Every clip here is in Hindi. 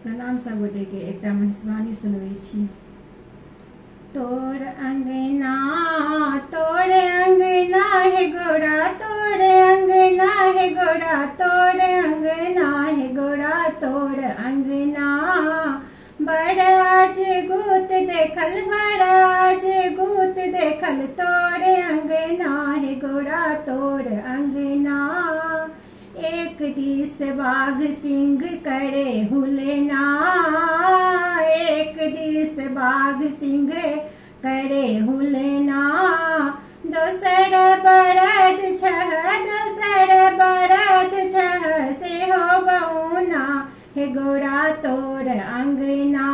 प्रणाम सब गोटे के एकटा महिषवाणी सुनबै छी। तोर अंगना हे गोरा, तोर अंगना हे गोरा, तोर अंगना हे गोरा, तोर अंगना बड़ाज गुत देखल, बड़ाज गुत देखल, तोर अंगना हे गोरा, तोर अंगना। एक दिस बाघ सिंह करे हुलना, एक दिस बाघ सिंह करे हुलना, दोसर बरद छह, दोसर बरद छह, सेहो बउना हे गोरा तोर अंगना,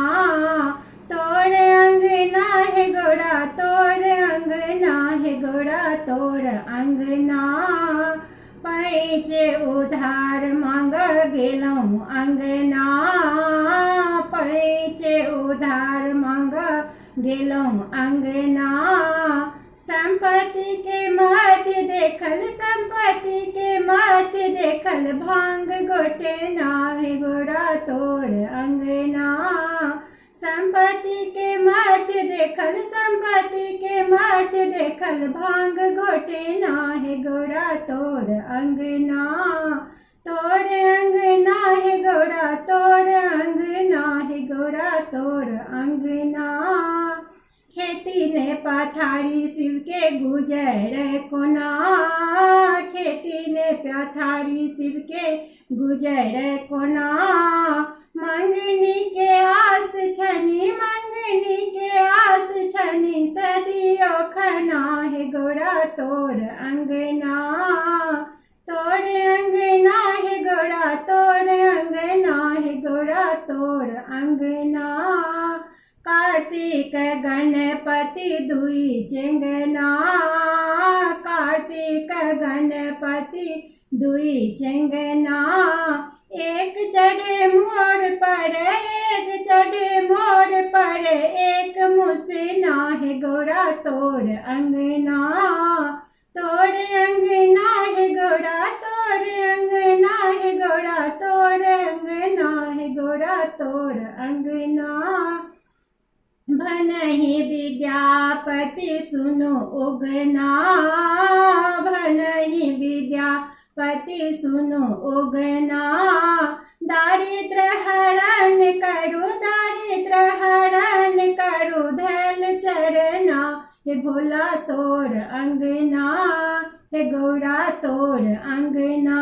तोर अंगना हे गोरा, तोर अंगना हे गोरा, तोर अंगना। पैच उधार मांग गेलहुँ अंगना, पैच उधार मांग गेलहुँ अंगना, संपत्ति के मत देखल, संपत्ति के मत देखल, भांग गोटेना हे गोरा तोर अंगना, संपत्ति के मत देखल, संपत्ति के मत देखल, भांग घोटेना हे गोरा तोर अंगना, तोर अंगना हे गोरा, तोर अंगना हे गोरा, तोर अंगना। खेती ने पथारी शिव के गुजर कोना, खेती ने पथारी शिव के गुजर कोना, मंगनी के आस छनी, मंगनी के आस छनी, सदियो खना हे गोरा तोर अंगना, तोर अंगना हे गोरा, तोर अंगना हे गोरा, तोर अंगना। कार्तिक गणपति दुई चेंगना, कार्तिक गणपति दुई चेंगना, एक चढ़े मोर पर, एक चढ़े मोर पर, एक मुसना हे गोरा तोर अंगना, तोर अंगना हे गोरा, तोर अंगना हे गोरा, तोर अंगना हे गोरा, तोर अंगना। भनहि विद्यापति सुनो उगना, भनहि विद्यापति सुनो उगना, दारिद्र हरण करो, दारिद्र हरण करो, धैल चरना हे भोला तोर अंगना, हे गौरा तोर अंगना।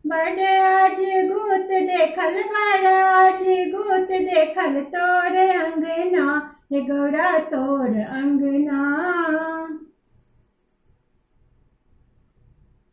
बड़ आज गुत देखल, बड़ आज गुत देखल, तोर अंगना हे गौरा तोर अंगना।